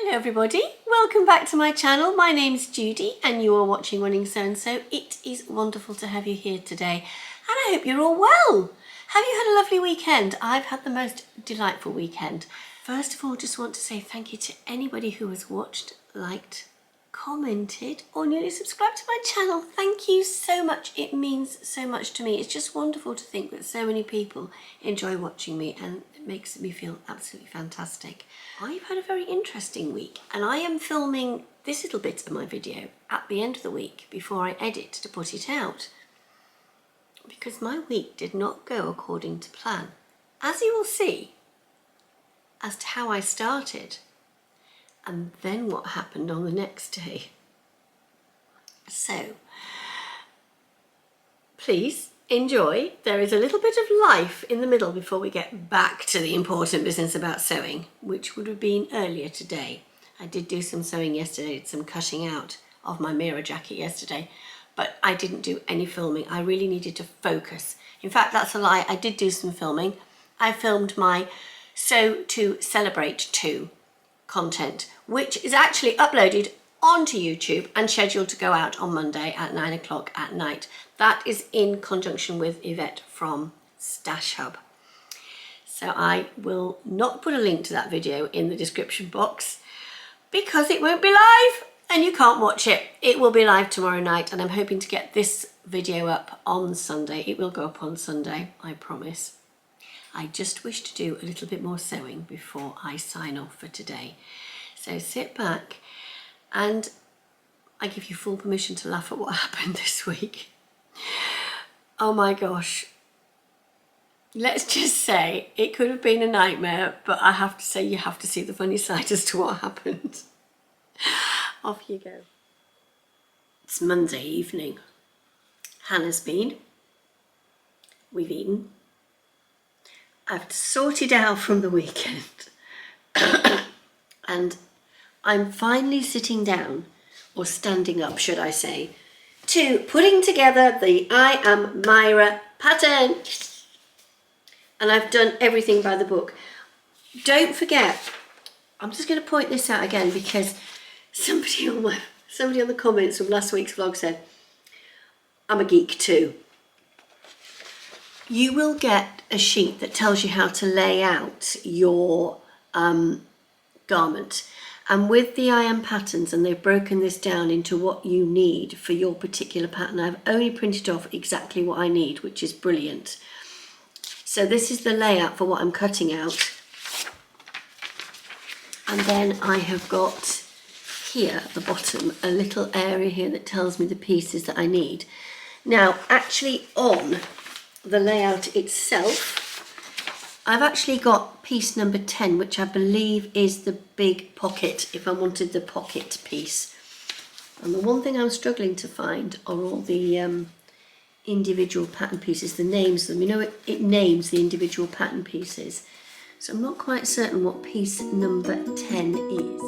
Hello everybody, welcome back to my channel. My name's Judy and you are watching Running So and So. It is wonderful to have you here today and I hope you're all well. Have you had a lovely weekend? I've had the most delightful weekend. First of all, just want to say thank you to anybody who has watched, liked, commented or newly subscribed to my channel. Thank you so much. It means so much to me. It's just wonderful to think that so many people enjoy watching me and it makes me feel absolutely fantastic. I've had a very interesting week and I am filming this little bit of my video at the end of the week before I edit to put it out because my week did not go according to plan. As you will see as to how I started and then what happened on the next day. So, please enjoy. There is a little bit of life in the middle before we get back to the important business about sewing, which would have been earlier today. I did do some sewing yesterday, did some cutting out of my Mira jacket yesterday, but I didn't do any filming. I really needed to focus. In fact, that's a lie. I did do some filming. I filmed my Sew to Celebrate 2 content, which is actually uploaded onto YouTube and scheduled to go out on Monday at 9 o'clock at night. That is in conjunction with Yvette from Stash Hub. So I will not put a link to that video in the description box because it won't be live and you can't watch it. It will be live tomorrow night and I'm hoping to get this video up on Sunday. It will go up on Sunday, I promise. I just wish to do a little bit more sewing before I sign off for today. So sit back and I give you full permission to laugh at what happened this week. Oh my gosh. Let's just say it could have been a nightmare, but I have to say you have to see the funny side as to what happened. Off you go. It's Monday evening. Hannah's been. We've eaten. I've sorted out from the weekend and I'm finally sitting down, or standing up should I say, to putting together the I Am Mira pattern. And I've done everything by the book. Don't forget, I'm just going to point this out again because somebody on the comments from last week's vlog said, I'm a geek too. You will get a sheet that tells you how to lay out your garment. And with the I Am patterns, and they've broken this down into what you need for your particular pattern, I've only printed off exactly what I need, which is brilliant. So this is the layout for what I'm cutting out. And then I have got here at the bottom a little area here that tells me the pieces that I need. Now, actually on the layout itself, I've actually got piece number 10, which I believe is the big pocket, if I wanted the pocket piece. And the one thing I'm struggling to find are all the individual pattern pieces, the names of them. You know, it names the individual pattern pieces. So I'm not quite certain what piece number 10 is.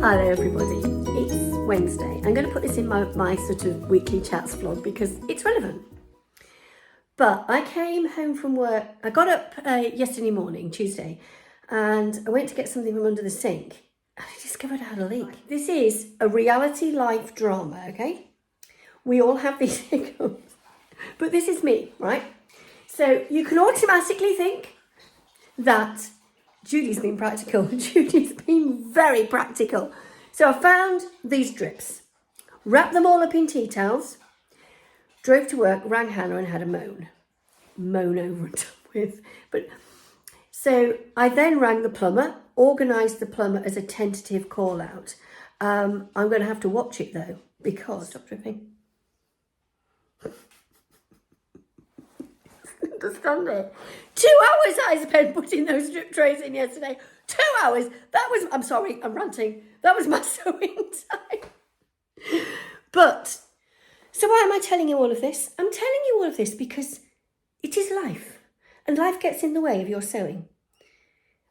Hello everybody, it's Wednesday. I'm going to put this in my sort of weekly chats vlog because it's relevant. But I came home from work, I got up yesterday morning, Tuesday, and I went to get something from under the sink and I discovered I had a leak. This is a reality life drama, okay? We all have these hiccups, but this is me, right? So you can automatically think that Judy's been practical. Judy's been very practical. So I found these drips, wrapped them all up in tea towels, drove to work, rang Hannah and had a moan over and done with. But so I then rang the plumber, organised the plumber as a tentative call out. I'm going to have to watch it though because stop dripping. Understand it. 2 hours I spent putting those drip trays in yesterday. 2 hours. That was, I'm sorry, I'm ranting. That was my sewing time. But So why am I telling you all of this? I'm telling you all of this because it is life, and life gets in the way of your sewing.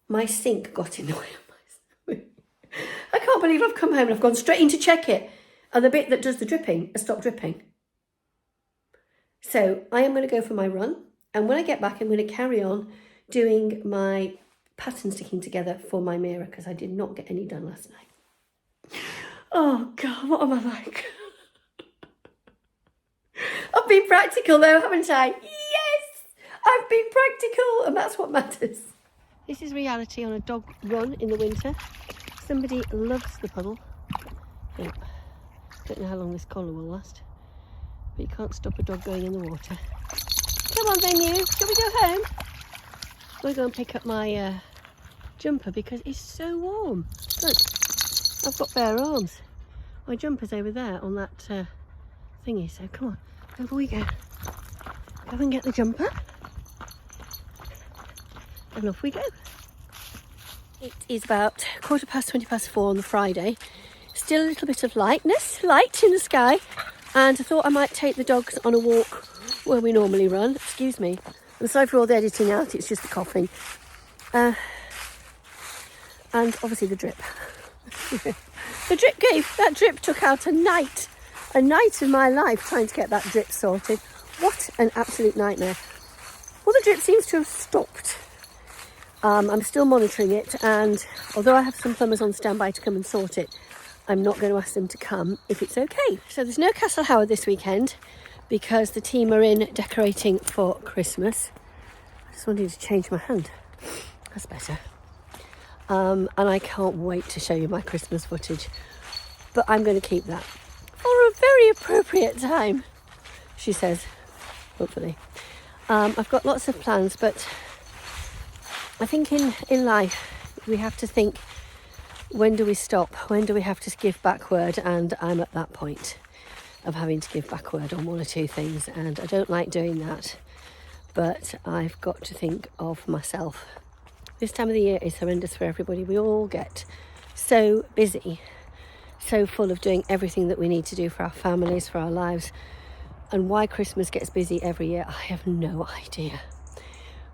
My sink got in the way of my sewing. I can't believe I've come home and I've gone straight in to check it, and the bit that does the dripping has stopped dripping. So I am going to go for my run, and when I get back I'm going to carry on doing my pattern sticking together for my Mira, because I did not get any done last night. Oh God, what am I like? I've been practical though, haven't I? Yes, I've been practical, and that's what matters. This is reality on a dog run in the winter. Somebody loves the puddle. Oh, don't know how long this collar will last, but you can't stop a dog going in the water. Come on then, you. Shall we go home? We'll go and pick up my jumper because it's so warm. Look, I've got bare arms. My jumper's over there on that thingy, so come on, over we go. Go and get the jumper, and off we go. It is about 4:15 on the Friday. Still a little bit of light in the sky, and I thought I might take the dogs on a walk where we normally run. Excuse me. I'm sorry for all the editing out, it's just the coughing. And obviously the drip. That drip took out a night of my life trying to get that drip sorted. What an absolute nightmare. Well, the drip seems to have stopped. I'm still monitoring it, and although I have some plumbers on standby to come and sort it, I'm not going to ask them to come if it's okay. So there's no Castle Howard this weekend because the team are in decorating for Christmas. I just wanted to change my hand. That's better. And I can't wait to show you my Christmas footage, but I'm going to keep that for a very appropriate time, she says, hopefully. I've got lots of plans, but I think in life we have to think, when do we stop? When do we have to give back word? And I'm at that point of having to give back word on one or two things, and I don't like doing that, but I've got to think of myself. This time of the year is horrendous for everybody. We all get so busy, so full of doing everything that we need to do for our families, for our lives. And why Christmas gets busy every year, I have no idea.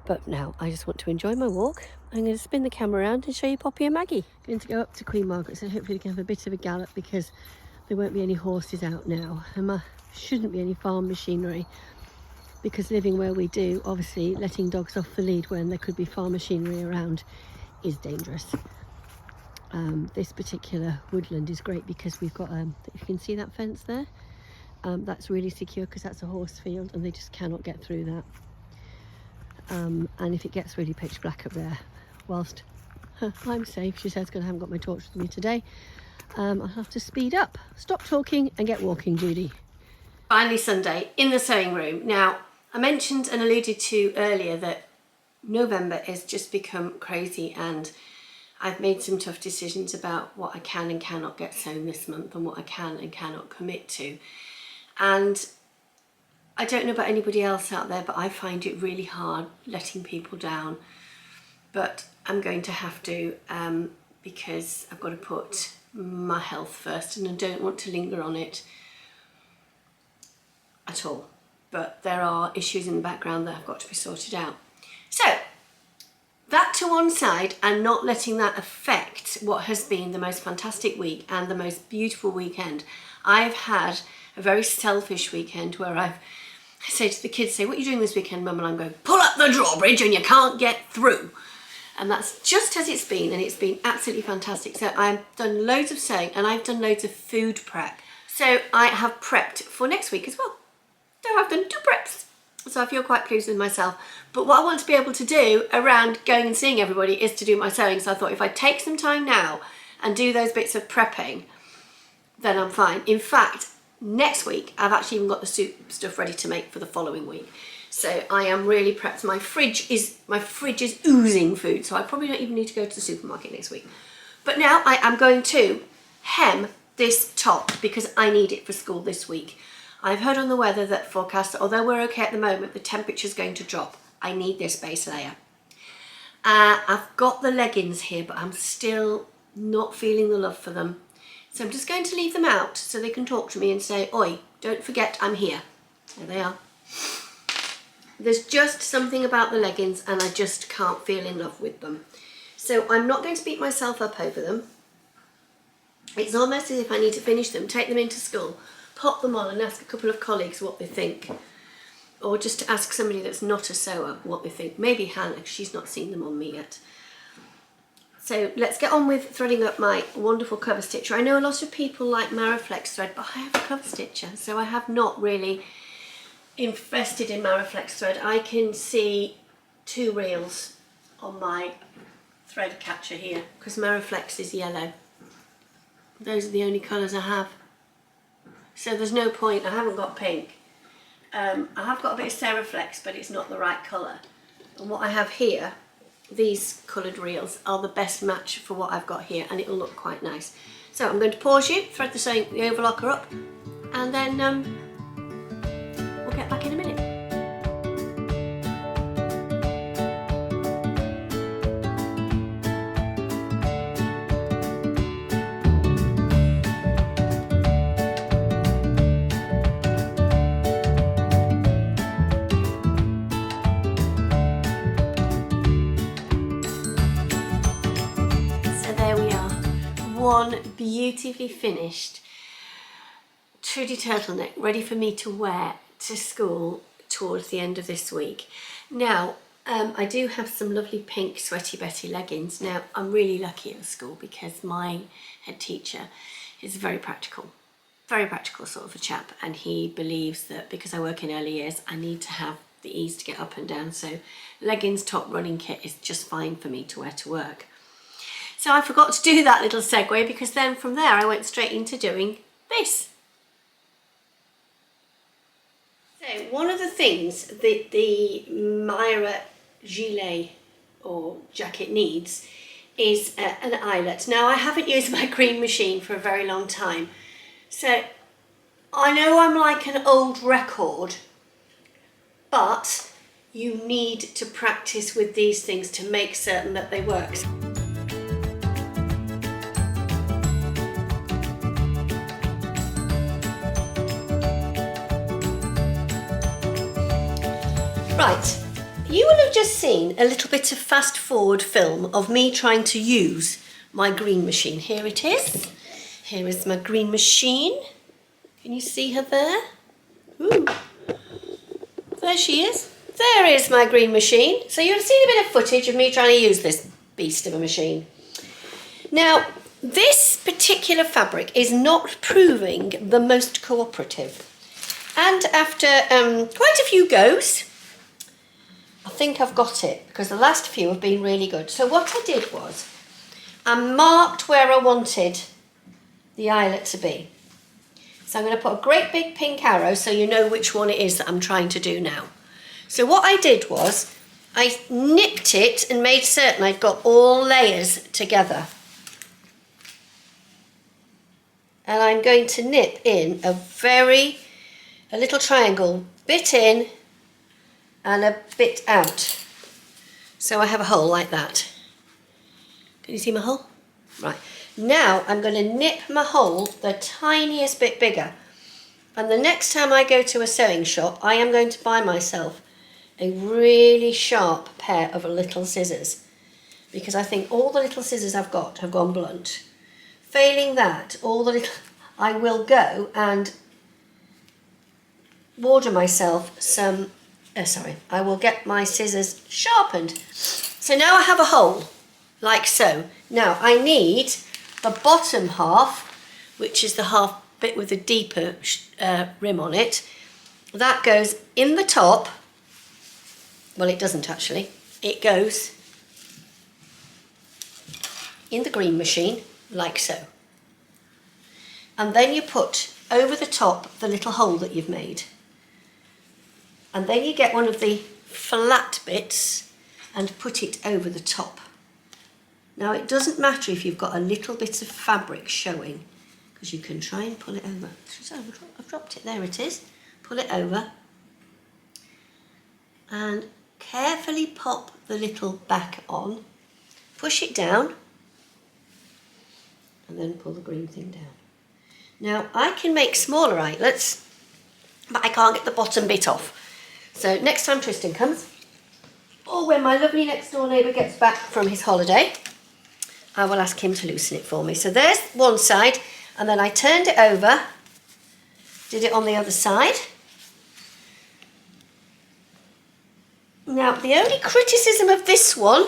But now I just want to enjoy my walk. I'm going to spin the camera around and show you Poppy and Maggie. I'm going to go up to Queen Margaret's and hopefully we can have a bit of a gallop, because there won't be any horses out now. And there shouldn't be any farm machinery, because living where we do, obviously letting dogs off the lead when there could be farm machinery around is dangerous. This particular woodland is great because we've got, if you can see that fence there, that's really secure because that's a horse field and they just cannot get through that. And if it gets really pitch black up there, whilst I'm safe, she says, because I haven't got my torch with me today, I'll have to speed up, stop talking and get walking, Judi. Finally Sunday in the sewing room. Now, I mentioned and alluded to earlier that November has just become crazy, and I've made some tough decisions about what I can and cannot get sewn this month and what I can and cannot commit to. And I don't know about anybody else out there, but I find it really hard letting people down. But I'm going to have to, because I've got to put my health first, and I don't want to linger on it at all. But there are issues in the background that have got to be sorted out. So that to one side, and not letting that affect what has been the most fantastic week and the most beautiful weekend. I've had a very selfish weekend where I say to the kids, what are you doing this weekend, Mum? And I'm going, pull up the drawbridge and you can't get through. And that's just as it's been, and it's been absolutely fantastic. So I've done loads of sewing and I've done loads of food prep. So I have prepped for next week as well. So I've done 2 preps. So I feel quite pleased with myself. But what I want to be able to do around going and seeing everybody is to do my sewing. So I thought if I take some time now and do those bits of prepping, then I'm fine. In fact, next week, I've actually even got the soup stuff ready to make for the following week. So I am really prepped. My fridge is oozing food. So I probably don't even need to go to the supermarket next week. But now I am going to hem this top because I need it for school this week. I've heard on the weather that forecast, although we're okay at the moment, the temperature's going to drop. I need this base layer. I've got the leggings here, but I'm still not feeling the love for them. So I'm just going to leave them out so they can talk to me and say, oi, Don't forget I'm here. There they are. There's just something about the leggings and I just can't feel in love with them. So I'm not going to beat myself up over them. It's almost as if I need to finish them, take them into school, pop them on and ask a couple of colleagues what they think. Or just to ask somebody that's not a sewer what they think. Maybe Hannah, she's not seen them on me yet. So let's get on with threading up my wonderful cover stitcher. I know a lot of people like Maraflex thread, but I have a cover stitcher, so I have not really invested in Maraflex thread. I can see 2 reels on my thread catcher here, because Maraflex is yellow. Those are the only colours I have. So there's no point, I haven't got pink. I have got a bit of Seraflex, but it's not the right colour. And what I have here, these coloured reels, are the best match for what I've got here, and it'll look quite nice. So I'm going to pause you, thread the overlocker up, and then we'll get back in a minute. One beautifully finished Trudy turtleneck ready for me to wear to school towards the end of this week. Now I do have some lovely pink Sweaty Betty leggings. Now I'm really lucky at the school because my head teacher is very practical sort of a chap, and he believes that because I work in early years I need to have the ease to get up and down, so leggings top running kit is just fine for me to wear to work. So I forgot to do that little segue, because then from there I went straight into doing this. So one of the things that the Mira gilet or jacket needs is an eyelet. Now I haven't used my green machine for a very long time, so I know I'm like an old record, but you need to practice with these things to make certain that they work. Right, you will have just seen a little bit of fast forward film of me trying to use my green machine. Here it is. Here is my green machine. Can you see her there? Ooh. There she is. There is my green machine. So you've seen a bit of footage of me trying to use this beast of a machine. Now, this particular fabric is not proving the most cooperative. And after quite a few goes, I think I've got it, because the last few have been really good. So what I did was, I marked where I wanted the eyelet to be. So I'm going to put a great big pink arrow so you know which one it is that I'm trying to do now. So what I did was, I nipped it and made certain I'd got all layers together. And I'm going to nip in a little triangle, bit in, and a bit out. So I have a hole like that. Can you see my hole? Right. Now I'm going to nip my hole the tiniest bit bigger. And the next time I go to a sewing shop, I am going to buy myself a really sharp pair of little scissors, because I think all the little scissors I've got have gone blunt. Failing that, I will go and order myself some I will get my scissors sharpened. So now I have a hole, like so. Now I need the bottom half, which is the half bit with the deeper rim on it. That goes in the top. Well, it doesn't actually. It goes in the green machine, like so. And then you put over the top the little hole that you've made. And then you get one of the flat bits and put it over the top. Now it doesn't matter if you've got a little bit of fabric showing, because you can try and pull it over. So I've dropped it, there it is. Pull it over and carefully pop the little back on, push it down, and then pull the green thing down. Now I can make smaller eyelets, but I can't get the bottom bit off. So next time Tristan comes, or when my lovely next door neighbour gets back from his holiday, I will ask him to loosen it for me. So there's one side, and then I turned it over, did it on the other side. Now, the only criticism of this one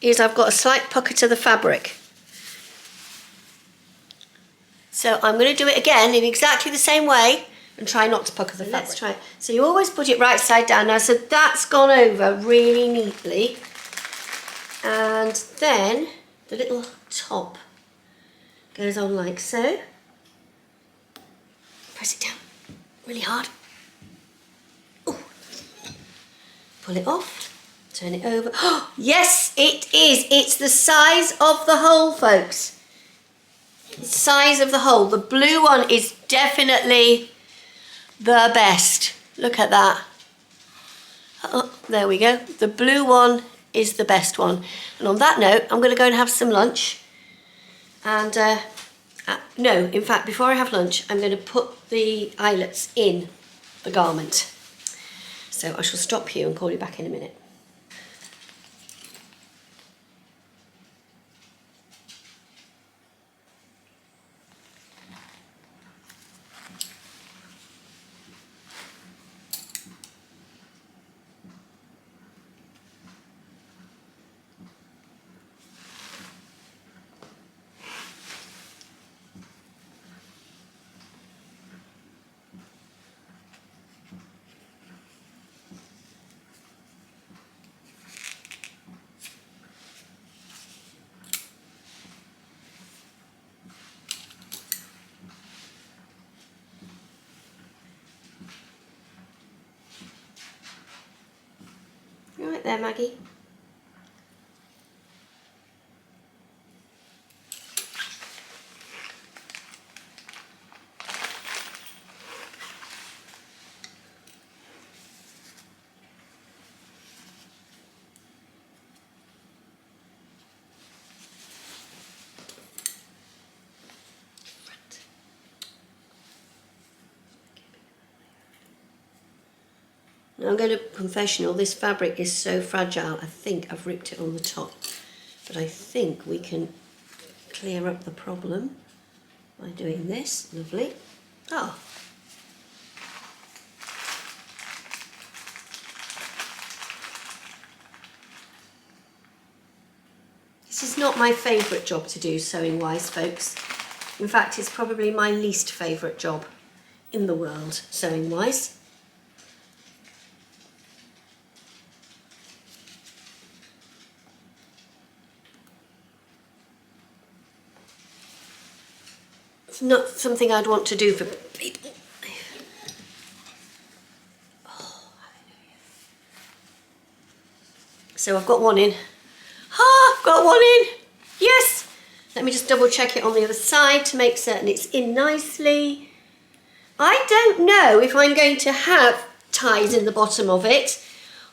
is I've got a slight pucker to the fabric. So I'm going to do it again in exactly the same way and try not to pucker the fabric. Let's try it. So you always put it right side down now. So that's gone over really neatly. And then the little top goes on like so. Press it down really hard. Ooh. Pull it off. Turn it over. Oh, yes, it is. It's the size of the hole, folks. Size of the hole. The blue one is definitely the best. Look at that. Oh, there we go. The blue one is the best one. And on that note, I'm going to go and have some lunch. And no, in fact, before I have lunch, I'm going to put the eyelets in the garment. So I shall stop you and call you back in a minute. Right there, Maggie. Now I'm going to confessional, this fabric is so fragile, I think I've ripped it on the top. But I think we can clear up the problem by doing this. Lovely. Oh. This is not my favourite job to do sewing wise, folks. In fact, it's probably my least favourite job in the world sewing wise. It's not something I'd want to do for people. Oh, hallelujah. So I've got one in. Ah, I've got one in. Yes. Let me just double check it on the other side to make certain it's in nicely. I don't know if I'm going to have ties in the bottom of it.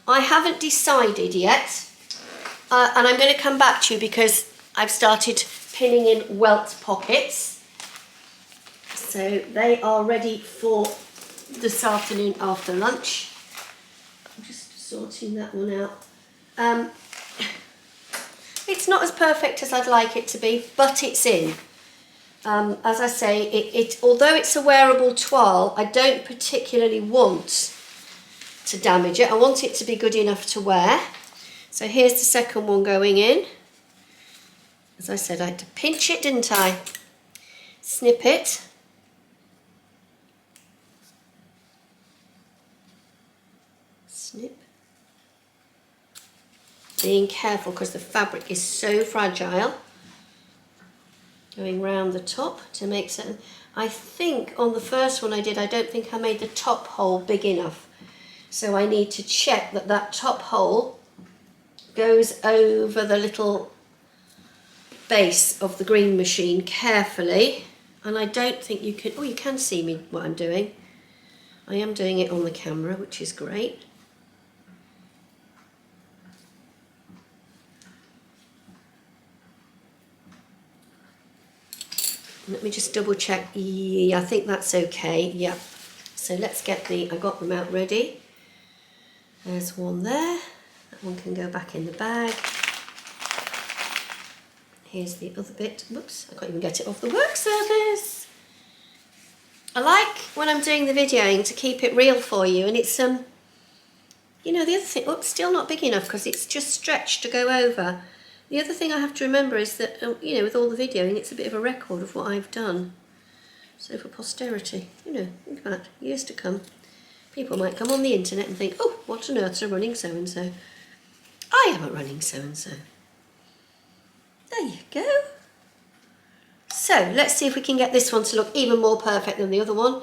I haven't decided yet. And I'm going to come back to you because I've started pinning in Welt pockets. So they are ready for this afternoon after lunch. I'm just sorting that one out. It's not as perfect as I'd like it to be, but it's in. As I say, although it's a wearable toile, I don't particularly want to damage it. I want it to be good enough to wear. So here's the second one going in. As I said, I had to pinch it, didn't I? Snip it. Snip. Being careful because the fabric is so fragile. Going round the top to make certain. I think on the first one I did, I don't think I made the top hole big enough. So I need to check that that top hole goes over the little base of the green machine carefully. And I don't think you can, oh, you can see me what I'm doing. I am doing it on the camera, which is great. Let me just double check. Yeah, I think that's okay. Yep. So let's get I got them out ready. There's one there. That one can go back in the bag. Here's the other bit. Whoops, I can't even get it off the work surface. I like when I'm doing the videoing to keep it real for you, and it's you know, the other thing, oops, still not big enough because it's just stretched to go over. The other thing I have to remember is that, you know, with all the videoing, it's a bit of a record of what I've done. So for posterity, you know, think about it, years to come. People might come on the internet and think, oh, what on earth's a running so-and-so? I am a running so-and-so. There you go. So let's see if we can get this one to look even more perfect than the other one.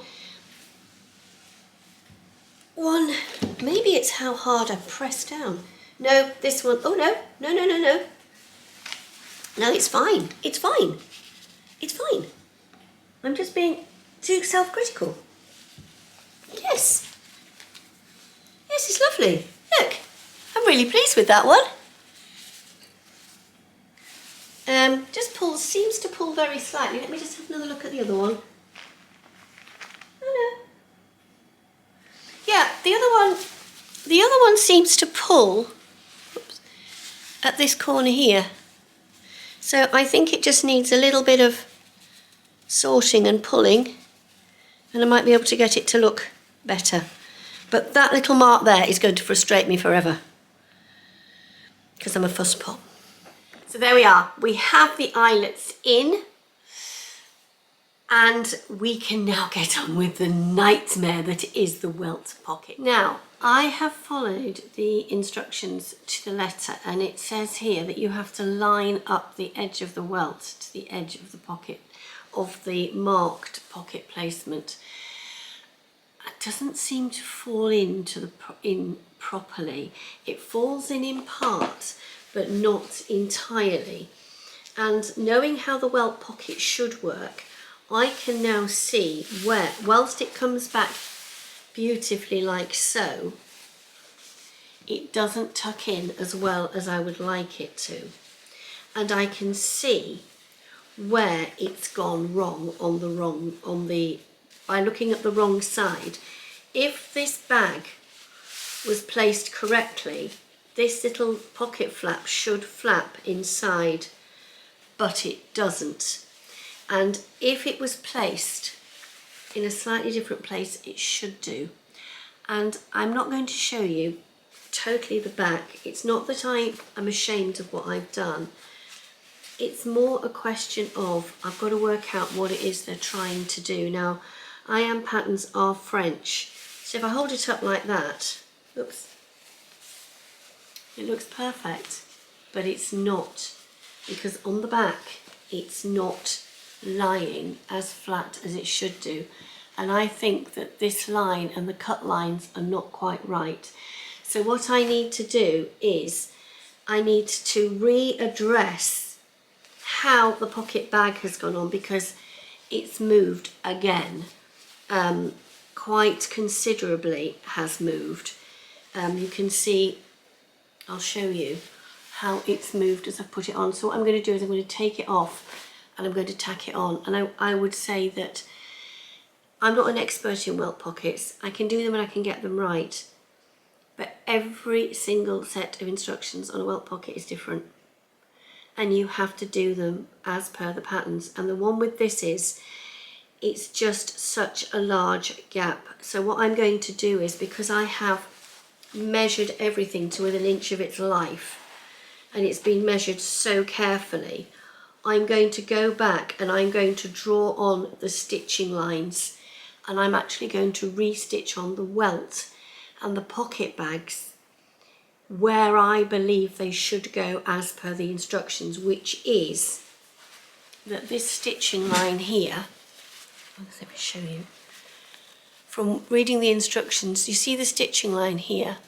Maybe it's how hard I press down. No, this one, oh no, no, no, no, no. No, it's fine, it's fine. It's fine. I'm just being too self-critical. Yes. Yes, it's lovely. Look, I'm really pleased with that one. Just seems to pull very slightly. Let me just have another look at the other one. Oh no. Yeah, the other one seems to pull, oops, at this corner here. So I think it just needs a little bit of sorting and pulling, and I might be able to get it to look better. But that little mark there is going to frustrate me forever because I'm a fuss pot. So there we are. We have the eyelets in, and we can now get on with the nightmare that is the Welt pocket. Now, I have followed the instructions to the letter, and it says here that you have to line up the edge of the Welt to the edge of the pocket, of the marked pocket placement. It doesn't seem to fall in properly. It falls in part, but not entirely. And knowing how the Welt pocket should work, I can now see where, whilst it comes back beautifully like so, it doesn't tuck in as well as I would like it to. And I can see where it's gone wrong by looking at the wrong side. If this bag was placed correctly, this little pocket flap should flap inside, but it doesn't. And if it was placed in a slightly different place, it should do. And I'm not going to show you totally the back. It's not that I am ashamed of what I've done. It's more a question of I've got to work out what it is they're trying to do. Now, IAM patterns are French. So if I hold it up like that, oops, it looks perfect, but it's not, because on the back, it's not lying as flat as it should do. And I think that this line and the cut lines are not quite right. So what I need to do is I need to readdress how the pocket bag has gone on, because it's moved again. Quite considerably has moved. You can see, I'll show you how it's moved as I put it on. So what I'm going to do is I'm going to take it off and I'm going to tack it on. And I would say that I'm not an expert in Welt pockets. I can do them and I can get them right. But every single set of instructions on a Welt pocket is different. And you have to do them as per the patterns. And the one with this is, it's just such a large gap. So what I'm going to do is, because I have measured everything to within an inch of its life, and it's been measured so carefully, I'm going to go back and I'm going to draw on the stitching lines, and I'm actually going to re-stitch on the Welt and the pocket bags where I believe they should go as per the instructions, which is that this stitching line here, let me show you. From reading the instructions, you see the stitching line here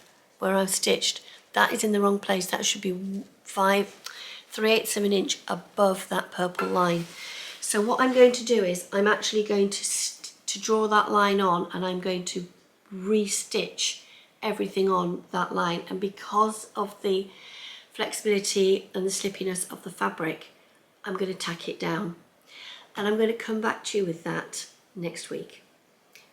where I've stitched, that is in the wrong place. That should be 3/8 of an inch above that purple line. So what I'm going to do is I'm actually going to draw that line on, and I'm going to re-stitch everything on that line. And because of the flexibility and the slippiness of the fabric, I'm going to tack it down. And I'm going to come back to you with that next week.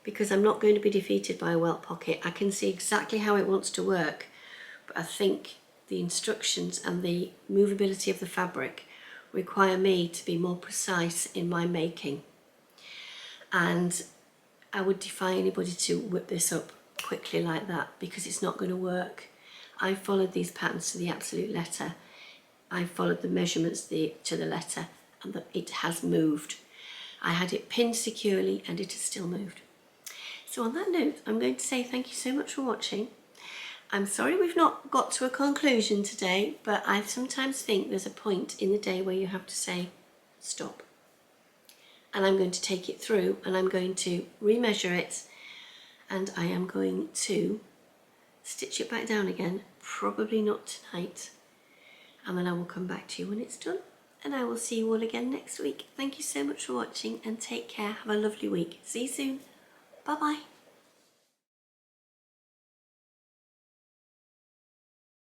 because I'm not going to be defeated by a welt pocket. I can see exactly how it wants to work, but I think the instructions and the movability of the fabric require me to be more precise in my making. And I would defy anybody to whip this up quickly like that, because it's not going to work. I followed these patterns to the absolute letter. I followed the measurements to the letter, and it has moved. I had it pinned securely and it has still moved. So on that note, I'm going to say thank you so much for watching. I'm sorry we've not got to a conclusion today, but I sometimes think there's a point in the day where you have to say stop. And I'm going to take it through, and I'm going to remeasure it, and I am going to stitch it back down again, probably not tonight, and then I will come back to you when it's done, and I will see you all again next week. Thank you so much for watching, and take care. Have a lovely week. See you soon. Bye bye.